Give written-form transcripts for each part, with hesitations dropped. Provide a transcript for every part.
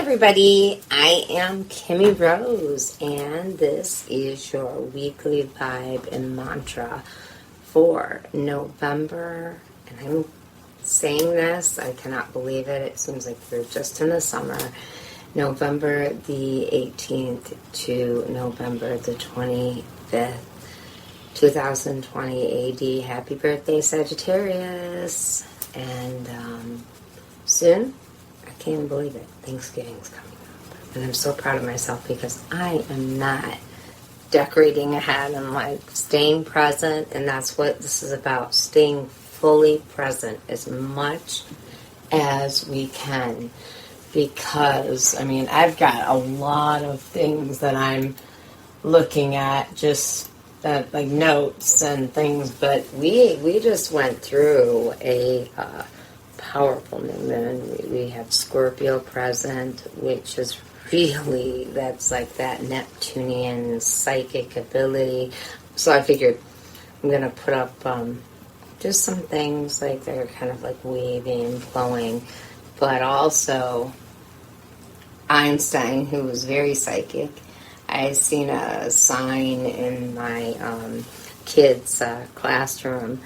everybody, I am Kimmie Rose, and this is your weekly vibe and mantra for November. And I'm saying this, I cannot believe it. It seems like we're just in the summer. November the 18th to November the 25th, 2020 AD. Happy birthday, Sagittarius. And soon, I can't even believe it, Thanksgiving's coming up. And I'm so proud of myself because I am not decorating ahead. I'm like staying present, and that's what this is about. Staying fully present as much as we can. Because, I mean, I've got a lot of things that I'm looking at, just like notes and things, but we just went through a powerful new moon. We have Scorpio present, which is really, that's like that Neptunian psychic ability. So I figured I'm going to put up just some things like they're kind of like waving, flowing, but also Einstein, who was very psychic. I seen a sign in my kids' classroom.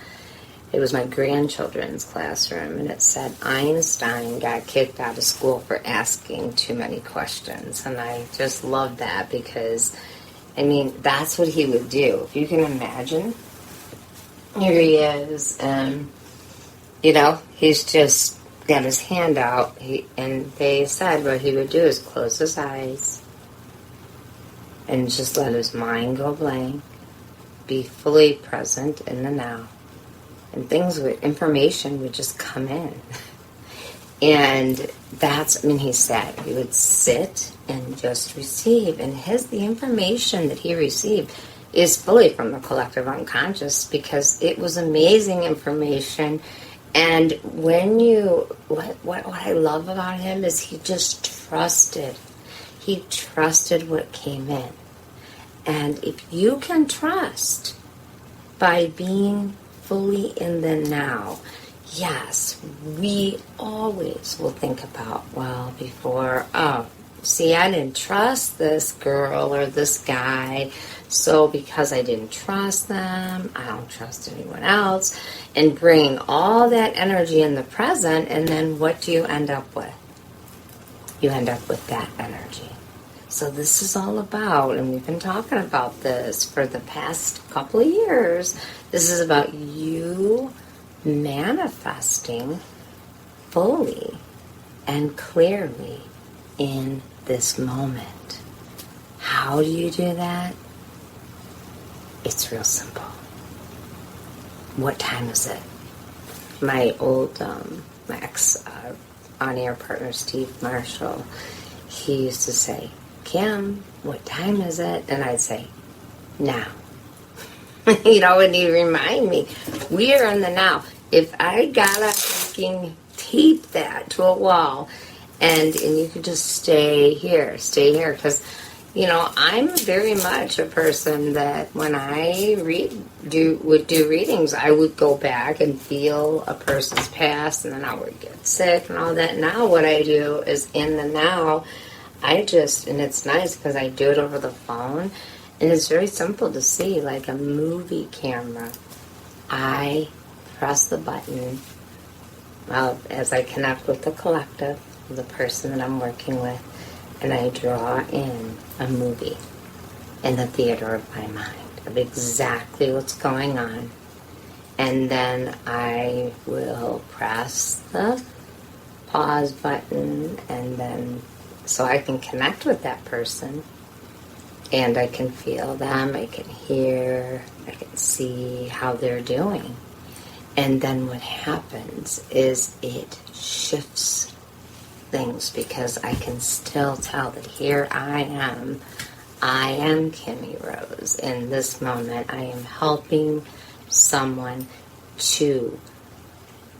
It was my grandchildren's classroom, and it said Einstein got kicked out of school for asking too many questions. And I just love that because, I mean, that's what he would do. If you can imagine, here he is, and, you know, he's just got his hand out, and they said what he would do is close his eyes and just let his mind go blank, be fully present in the now, and information would just come in. And that's, I mean, he said he would sit and just receive, and the information that he received is fully from the collective unconscious because it was amazing information. And when what I love about him is he just trusted. He trusted what came in. And if you can trust by being fully in the now, yes, we always will think about, well, before, see, I didn't trust this girl or this guy, so because I didn't trust them, I don't trust anyone else, and bring all that energy in the present, and then what do you end up with? You end up with that energy. So this is all about, and we've been talking about this for the past couple of years, this is about you manifesting fully and clearly in this moment. How do you do that? It's real simple. What time is it? My old, my ex on-air partner, Steve Marshall, he used to say, Kim, what time is it? And I'd say, now. You know, and he'd remind me, we are in the now. If I gotta freaking tape that to a wall, and you could just stay here, because, you know, I'm very much a person that when I would do readings, I would go back and feel a person's past, and then I would get sick and all that. Now what I do is in the now, and it's nice because I do it over the phone, and it's very simple to see, like a movie camera. I press the button, well, as I connect with the collective, the person that I'm working with, and I draw in a movie in the theater of my mind of exactly what's going on. And then I will press the pause button, and then so I can connect with that person, and I can feel them, I can hear, I can see how they're doing. And then what happens is it shifts things because I can still tell that here I am Kimmie Rose. In this moment, I am helping someone to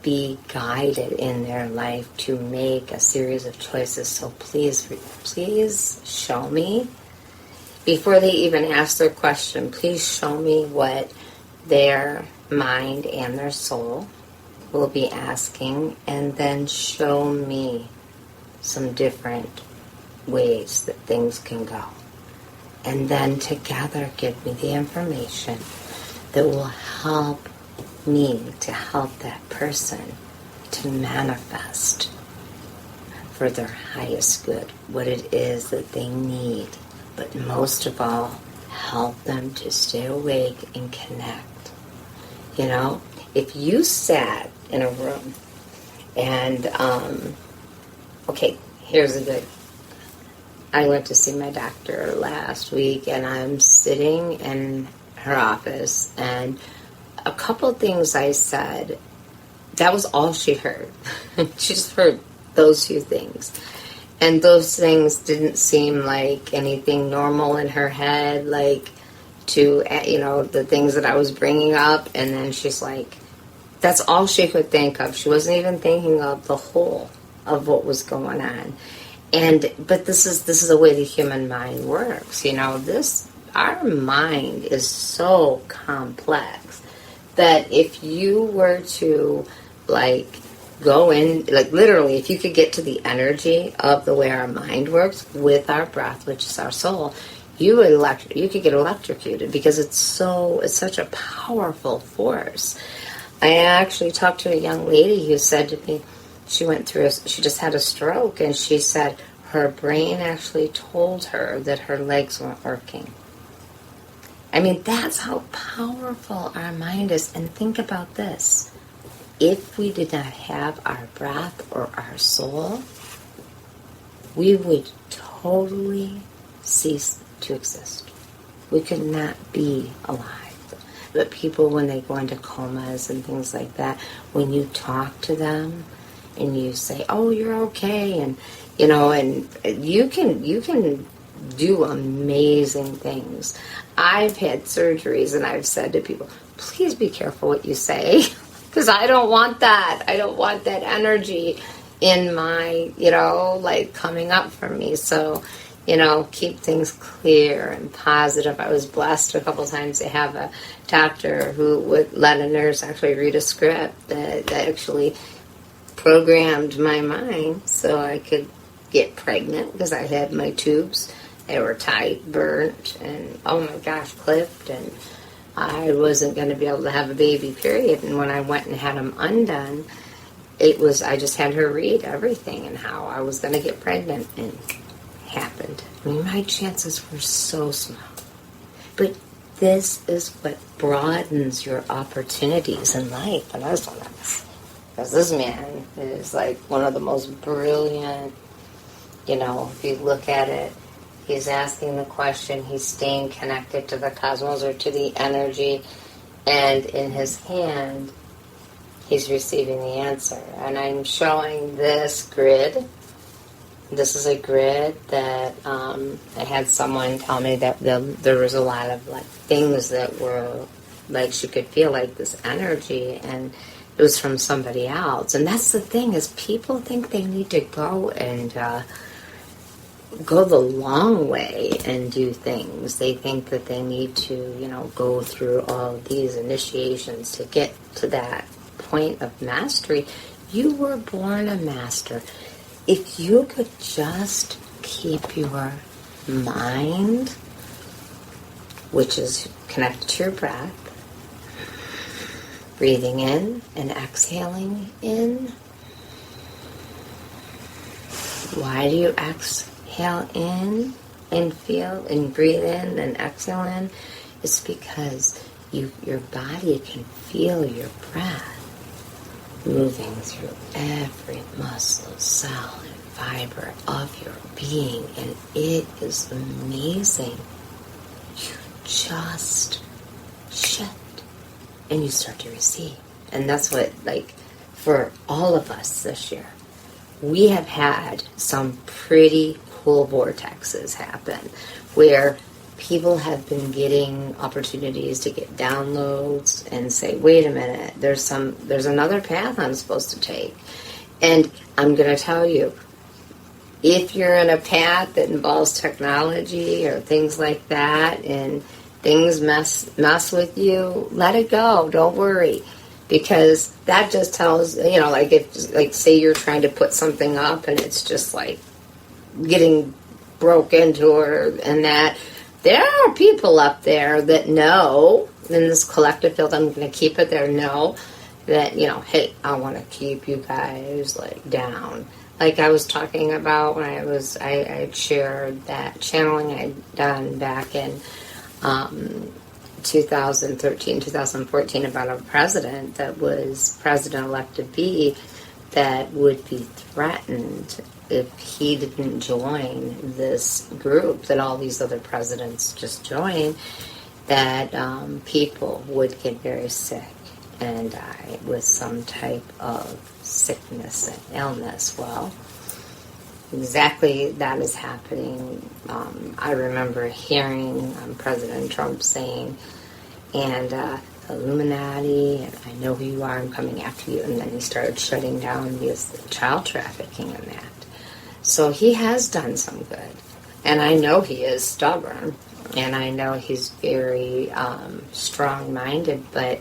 be guided in their life to make a series of choices. So please show me, before they even ask their question, please show me what their mind and their soul will be asking, and then show me some different ways that things can go. And then together give me the information that will help me to help that person to manifest for their highest good what it is that they need. But most of all, help them to stay awake and connect. You know, if you sat in a room and, okay, here's a good, I went to see my doctor last week, and I'm sitting in her office, and a couple things I said, that was all she heard. She just heard those few things. And those things didn't seem like anything normal in her head, like to, you know, the things that I was bringing up. And then she's like, that's all she could think of. She wasn't even thinking of the whole of what was going on. But this is the way the human mind works. You know, our mind is so complex that if you were to, like, go in, like, literally, if you could get to the energy of the way our mind works with our breath, which is our soul, you could get electrocuted, because it's such a powerful force. I actually talked to a young lady who said to me, she just had a stroke, and she said her brain actually told her that her legs weren't working. I mean, that's how powerful our mind is. And think about this. If we did not have our breath or our soul, we would totally cease to exist. We could not be alive. But people, when they go into comas and things like that, when you talk to them and you say, oh, you're okay, and you know, and you can do amazing things. I've had surgeries, and I've said to people, please be careful what you say, because I don't want that. I don't want that energy in my, you know, like, coming up for me. So, you know, keep things clear and positive. I was blessed a couple times to have a doctor who would let a nurse actually read a script that actually programmed my mind so I could get pregnant, because I had my tubes. They were tight, burnt, and oh my gosh, clipped, and I wasn't going to be able to have a baby, period. And when I went and had them undone, I just had her read everything and how I was going to get pregnant, and it happened. I mean, my chances were so small. But this is what broadens your opportunities in life. And I was like, because this man is like one of the most brilliant, you know, if you look at it, he's asking the question, he's staying connected to the cosmos or to the energy, and in his hand, he's receiving the answer. And I'm showing this grid. This is a grid that I had someone tell me that there was a lot of, like, things that were, like, she could feel, like, this energy, and it was from somebody else. And that's the thing, is people think they need to go and go the long way and do things. They think that they need to, you know, go through all of these initiations to get to that point of mastery. You were born a master. If you could just keep your mind, which is connected to your breath, breathing in and exhaling in. Why do you exhale in and feel and breathe in and exhale in? It's because your body can feel your breath moving through every muscle, cell, and fiber of your being, and it is amazing. You just shift and you start to receive. And that's what, like, for all of us this year, we have had some pretty cool vortexes happen where people have been getting opportunities to get downloads and say, wait a minute, there's another path I'm supposed to take. And I'm going to tell you, if you're in a path that involves technology or things like that, and things mess with you, let it go. Don't worry. Because that just tells, you know, like, if, like, say you're trying to put something up and it's just like getting broke into her, and that there are people up there that know, in this collective field, I'm going to keep it there, know that, you know, hey, I want to keep you guys, like, down. Like I was talking about when I shared that channeling I'd done back in 2013, 2014 about a president that was president-elect to be that would be threatened if he didn't join this group that all these other presidents just joined, that people would get very sick and die with some type of sickness and illness. Well, exactly that is happening. I remember hearing President Trump saying, and Illuminati, and I know who you are, I'm coming after you, and then he started shutting down this child trafficking and that. So he has done some good, and I know he is stubborn, and I know he's very strong-minded, but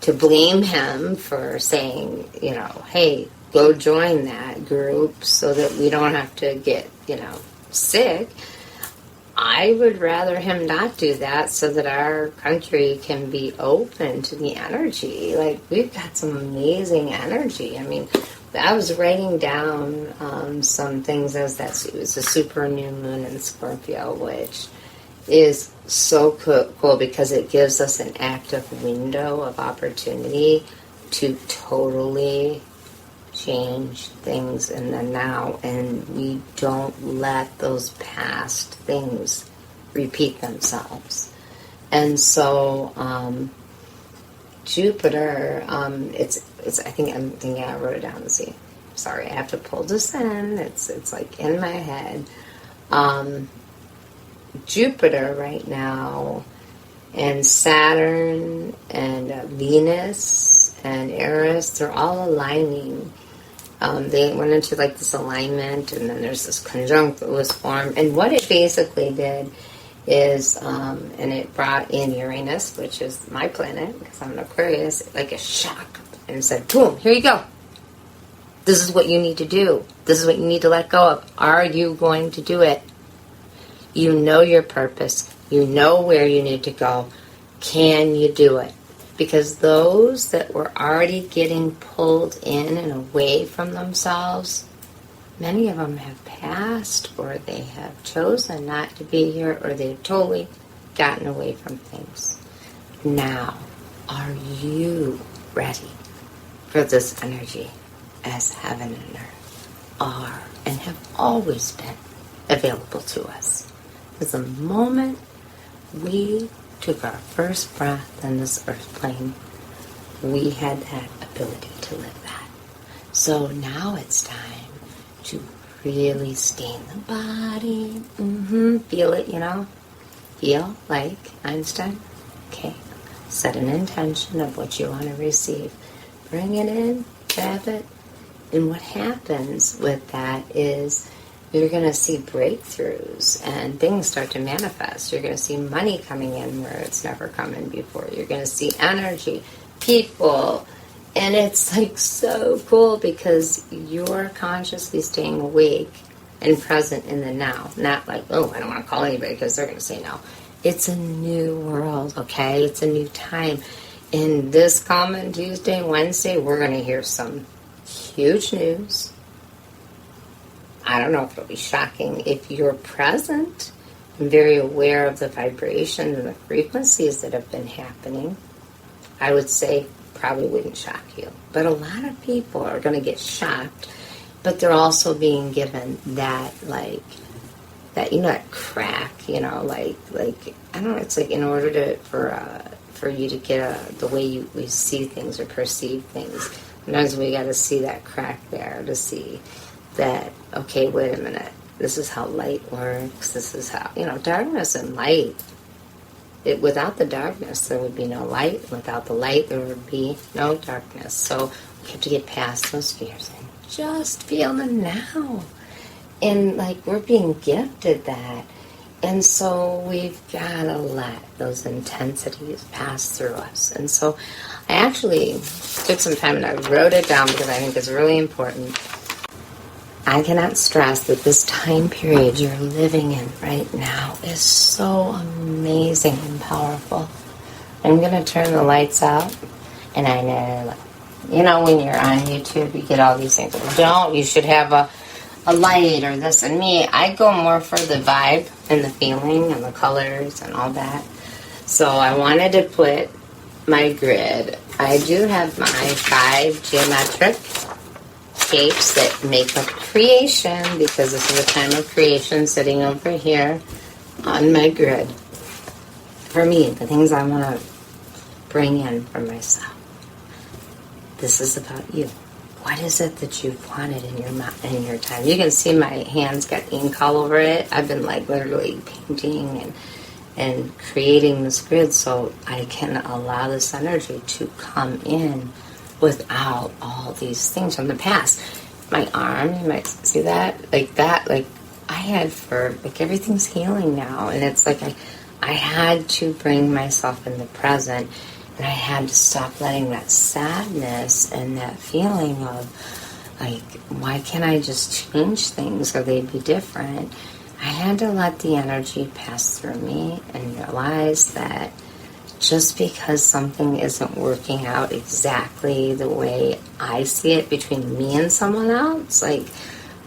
to blame him for saying, you know, hey, go join that group so that we don't have to get, you know, sick, I would rather him not do that so that our country can be open to the energy. Like, we've got some amazing energy. I mean, I was writing down some things as that it was a super new moon in Scorpio, which is so cool because it gives us an active window of opportunity to totally change things in the now, and we don't let those past things repeat themselves. And so Jupiter, it's I think I wrote it down. Let's see. Sorry, I have to pull this in. It's like in my head. Jupiter right now, and Saturn, and Venus, and Eris, they're all aligning. They went into like this alignment, and then there's this conjunct that was formed. And what it basically did is, and it brought in Uranus, which is my planet, because I'm an Aquarius, like a shock, and said, boom, here you go. This is what you need to do. This is what you need to let go of. Are you going to do it? You know your purpose. You know where you need to go. Can you do it? Because those that were already getting pulled in and away from themselves, many of them have passed, or they have chosen not to be here, or they've totally gotten away from things. Now, are you ready for this energy as heaven and earth are and have always been available to us? Because the moment we took our first breath in this earth plane, we had that ability to live that. So now it's time to really stay in the body. Feel it, you know? Feel like Einstein. Okay. Set an intention of what you want to receive. Bring it in, grab it. And what happens with that is you're going to see breakthroughs and things start to manifest. You're going to see money coming in where it's never come in before. You're going to see energy, people, and it's like so cool because you're consciously staying awake and present in the now. Not like, oh, I don't want to call anybody because they're going to say no. It's a new world, okay? It's a new time. And this coming Tuesday, Wednesday, we're going to hear some huge news. I don't know if it'll be shocking. If you're present and very aware of the vibrations and the frequencies that have been happening, I would say probably wouldn't shock you. But a lot of people are going to get shocked, but they're also being given that, like, that, you know, that crack, you know, like I don't know, it's like in order to, for you to get the way we see things or perceive things, sometimes we got to see that crack there to see that, okay, wait a minute, this is how light works, this is how, you know, darkness and light. Without the darkness, there would be no light. Without the light, there would be no darkness. So we have to get past those fears and just feel the now. And, like, we're being gifted that. And so we've got to let those intensities pass through us. And so I actually took some time and I wrote it down because I think it's really important. I cannot stress that this time period you're living in right now is so amazing and powerful. I'm going to turn the lights out, and I know, you know, when you're on YouTube, you get all these things. Don't, you should have a light or this. And me, I go more for the vibe and the feeling and the colors and all that. So I wanted to put my grid. I do have my 5 geometric shapes that make up creation, because this is a time of creation, sitting over here on my grid. For me, the things I want to bring in for myself. This is about you. What is it that you've wanted in your time? You can see my hands got ink all over it. I've been like literally painting and creating this grid so I can allow this energy to come in without all these things from the past. My arm, you might see that, like I had for, like, everything's healing now, and it's like I had to bring myself in the present, and I had to stop letting that sadness and that feeling of, like, why can't I just change things or they'd be different? I had to let the energy pass through me and realize that just because something isn't working out exactly the way I see it between me and someone else, like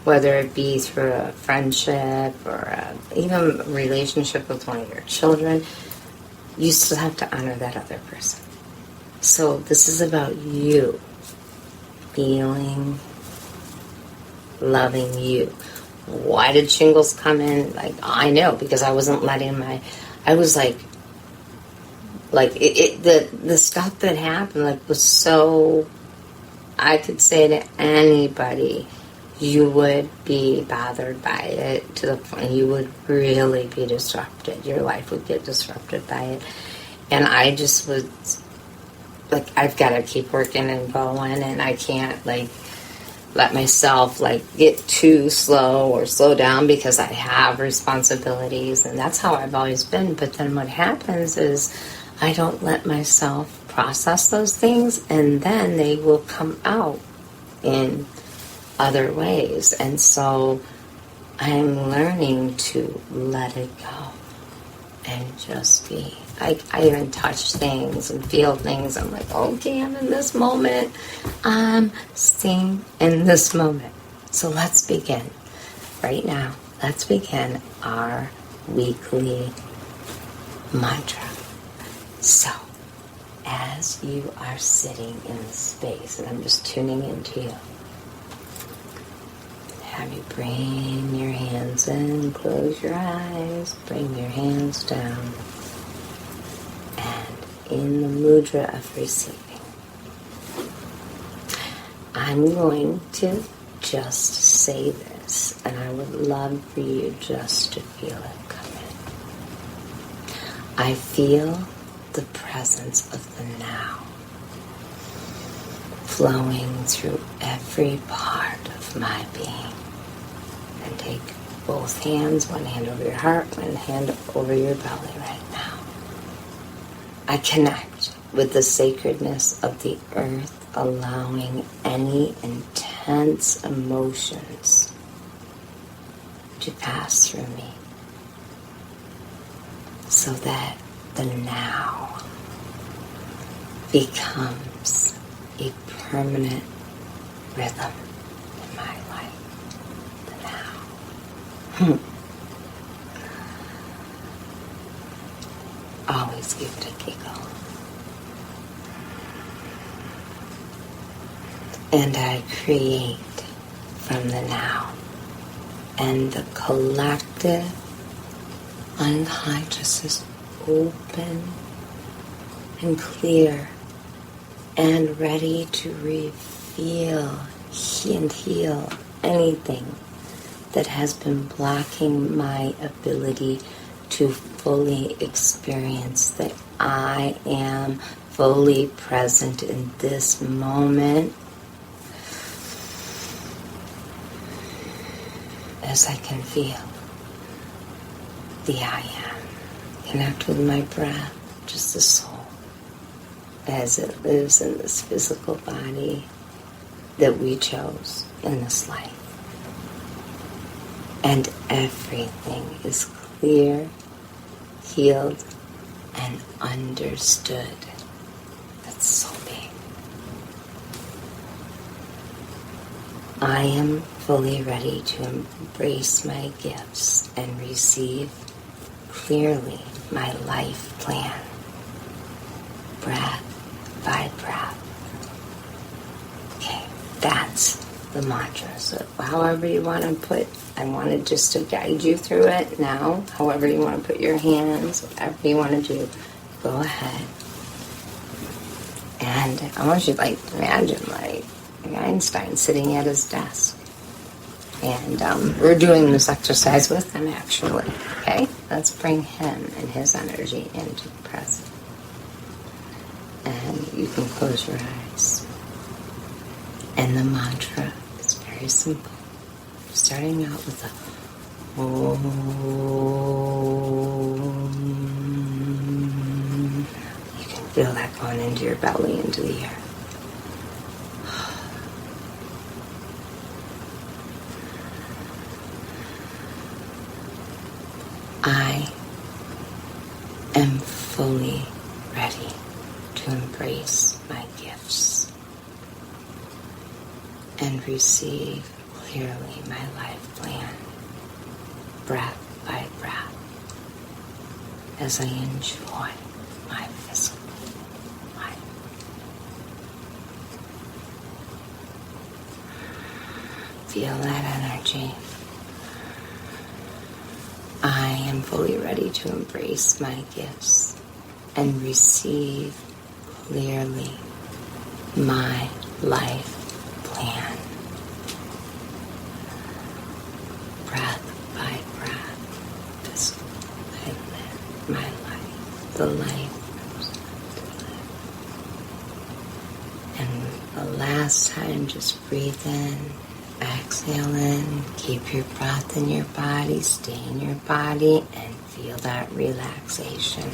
whether it be through a friendship or even a relationship with one of your children, you still have to honor that other person. So this is about you feeling, loving you. Why did shingles come in? Like, I know, because I wasn't letting I was like the stuff that happened, like, was so, I could say to anybody, you would be bothered by it to the point you would really be disrupted. Your life would get disrupted by it. And I just was like, I've got to keep working and going, and I can't, like, let myself, like, get too slow or slow down because I have responsibilities, and that's how I've always been. But then what happens is I don't let myself process those things, and then they will come out in other ways. And so I'm learning to let it go and just be. I even touch things and feel things. I'm like, okay, I'm in this moment. I'm staying in this moment. So let's begin right now. Let's begin our weekly mantra. So, as you are sitting in the space, and I'm just tuning into you, have you bring your hands in, close your eyes, bring your hands down, and in the mudra of receiving, I'm going to just say this, and I would love for you just to feel it come in. I feel the presence of the now flowing through every part of my being. And take both hands, one hand over your heart, one hand over your belly right now. I connect with the sacredness of the earth, allowing any intense emotions to pass through me, so that the now becomes a permanent rhythm in my life. The now. Always give it a giggle. And I create from the now, and the collective unconscious is open and clear and ready to reveal and heal anything that has been blocking my ability to fully experience that I am fully present in this moment, as I can feel the I am. Connect with my breath, just the soul, as it lives in this physical body that we chose in this life. and everything is clear, healed, and understood. That's so big. I am fully ready to embrace my gifts and receive clearly my life plan, breath by breath. Okay, that's the mantra. So however you want to put, I wanted just to guide you through it now. However you want to put your hands, whatever you want to do, go ahead. And I want you to imagine Einstein sitting at his desk. And we're doing this exercise with him actually. Okay? Let's bring him and his energy into the present. And you can close your eyes. And the mantra is very simple. Starting out with a Om. You can feel that going into your belly, into the air. I am fully ready to embrace my gifts and receive clearly my life plan, breath by breath, as I enjoy my physical life. Feel that energy. I am fully ready to embrace my gifts and receive clearly my life plan. Breath by breath, this I live my life, the life I live. And the last time, just breathe in. Exhale in, keep your breath in your body, stay in your body, and feel that relaxation.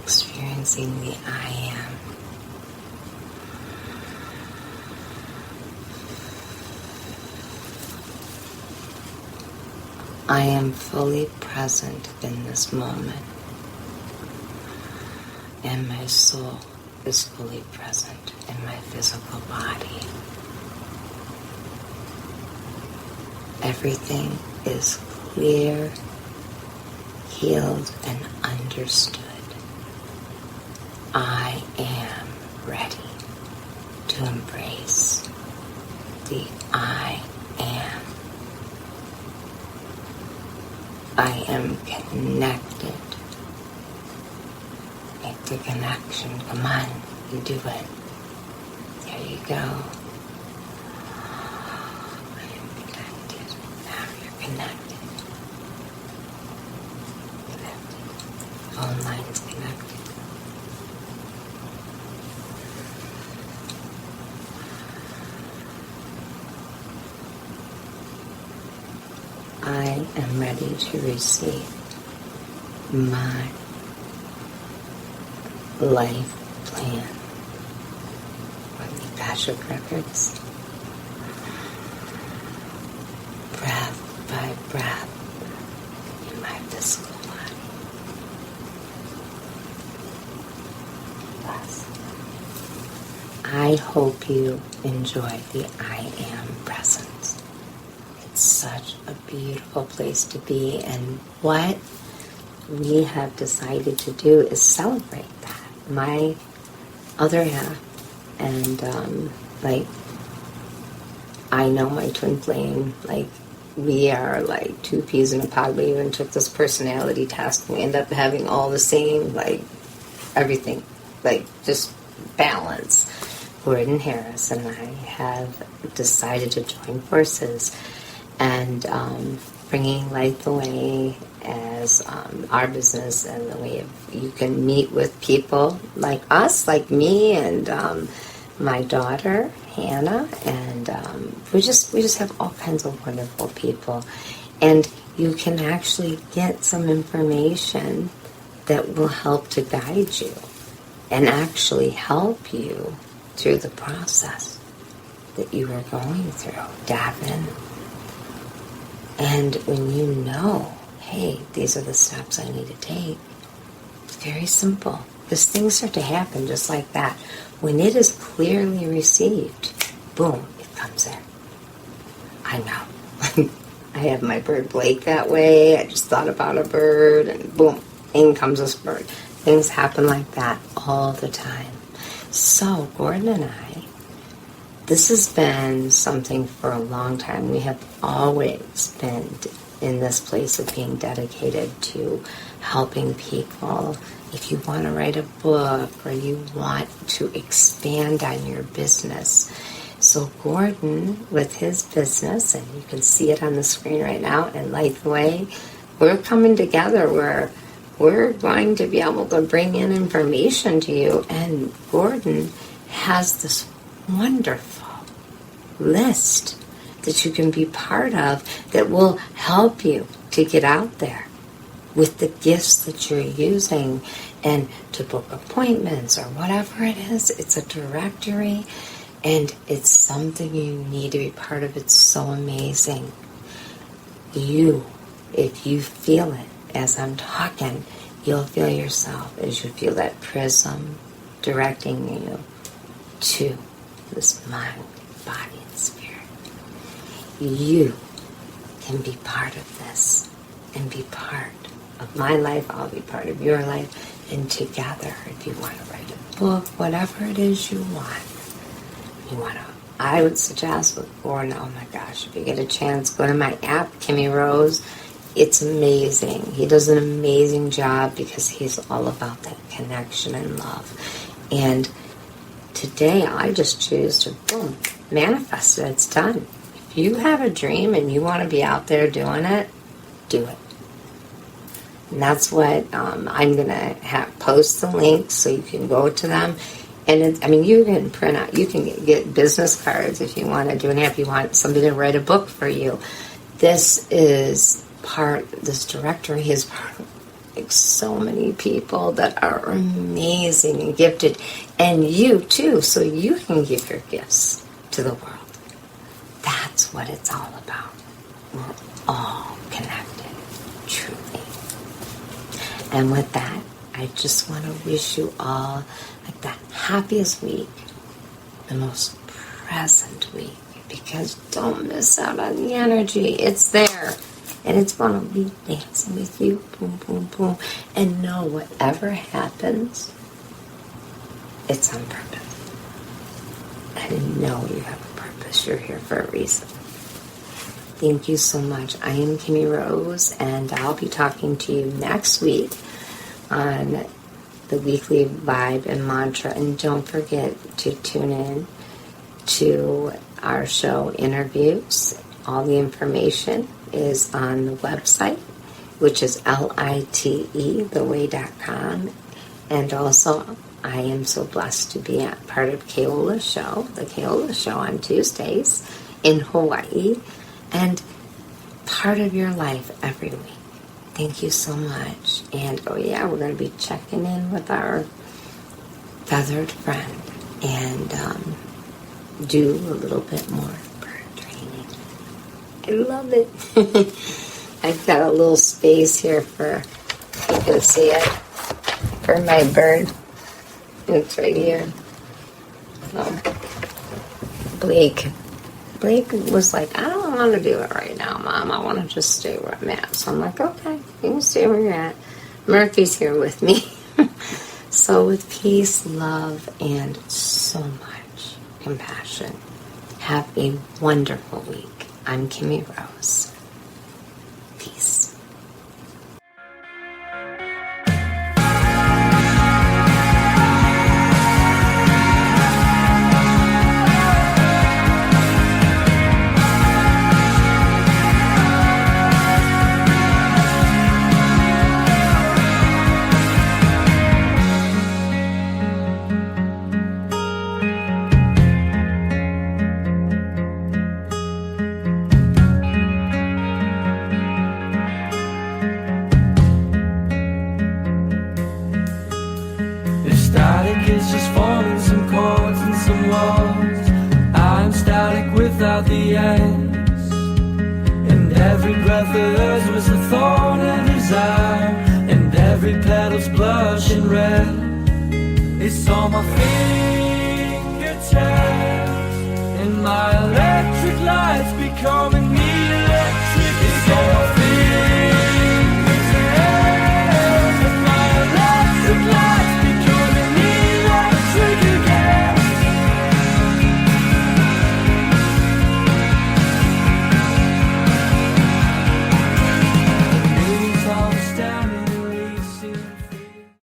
Experiencing the I am. I am fully present in this moment, and my soul is fully present in my physical body. Everything is clear, healed, and understood. I am ready to embrace the I am. I am connected. Make the connection. Come on, you do it. There you go. I am connected. Now you're connected. Connected. Phone lines connected. I am ready to receive my life plan from the Akashic Records, breath by breath in my physical body. Yes. I hope you enjoy the I am presence. It's such a beautiful place to be, and what we have decided to do is celebrate that. My other half, and I know my twin flame, we are like two peas in a pod. We even took this personality test, and we end up having all the same, everything, just balance. Gordon Harris and I have decided to join forces and bringing Lite the Way as our business, and the way you can meet with people like us, like me, and my daughter Hannah, and we just have all kinds of wonderful people, and you can actually get some information that will help to guide you. and actually help you through the process that you are going through. Dive in. And when you know, hey, these are the steps I need to take, it's very simple. Because things start to happen just like that. When it is clearly received, boom, it comes in. I know. I have my bird Blake that way. I just thought about a bird, and boom, in comes this bird. Things happen like that all the time. So, Gordon and I, this has been something for a long time. We have always been in this place of being dedicated to helping people. If you want to write a book or you want to expand on your business. So Gordon, with his business, and you can see it on the screen right now, and Lite Way, we're coming together where we're going to be able to bring in information to you. And Gordon has this wonderful list that you can be part of that will help you to get out there with the gifts that you're using and to book appointments or whatever it is. It's a directory, and it's something you need to be part of. It's so amazing. If you feel it as I'm talking, you'll feel yourself as you feel that prism directing you to this mind, body, and spirit. You can be part of this and be part of my life. I'll be part of your life. And together, if you want to write a book, whatever it is you want, I would suggest with Gordon, oh my gosh, if you get a chance, go to my app, Kimmie Rose. It's amazing. He does an amazing job because he's all about that connection and love. And today, I just choose to, boom, manifest it. It's done. If you have a dream and you want to be out there doing it, do it. And that's what I'm going to post the links so you can go to them. And you can print out, you can get business cards if you want to do an app. You want somebody to write a book for you. This directory is part of so many people that are amazing and gifted. And you too, so you can give your gifts to the world. That's what it's all about. We're all connected, truly. And with that, I just want to wish you all like the happiest week, the most present week, because don't miss out on the energy. It's there, and it's going to be dancing with you, boom, boom, boom. And know whatever happens, it's on purpose. And know you have a purpose. You're here for a reason. Thank you so much. I am Kimmie Rose, and I'll be talking to you next week on the weekly vibe and mantra. And don't forget to tune in to our show, InnerViews. All the information is on the website, which is LITE, theway.com. And also, I am so blessed to be a part of Keola's show, the Keola show on Tuesdays in Hawaii, and part of your life every week. Thank you so much. And we're going to be checking in with our feathered friend and do a little bit more bird training. I love it. I've got a little space here for, you can see it, for my bird. It's right here. Blake was like, I don't want to do it right now, Mom. I want to just stay where I'm at. So I'm like, okay, you can stay where you're at. Murphy's here with me. So with peace, love, and so much compassion, have a wonderful week. I'm Kimmie Rose. Peace. static without the ends. And every breath of hers was a thorn in his eye, and every petal's blushing red. It's on my feet.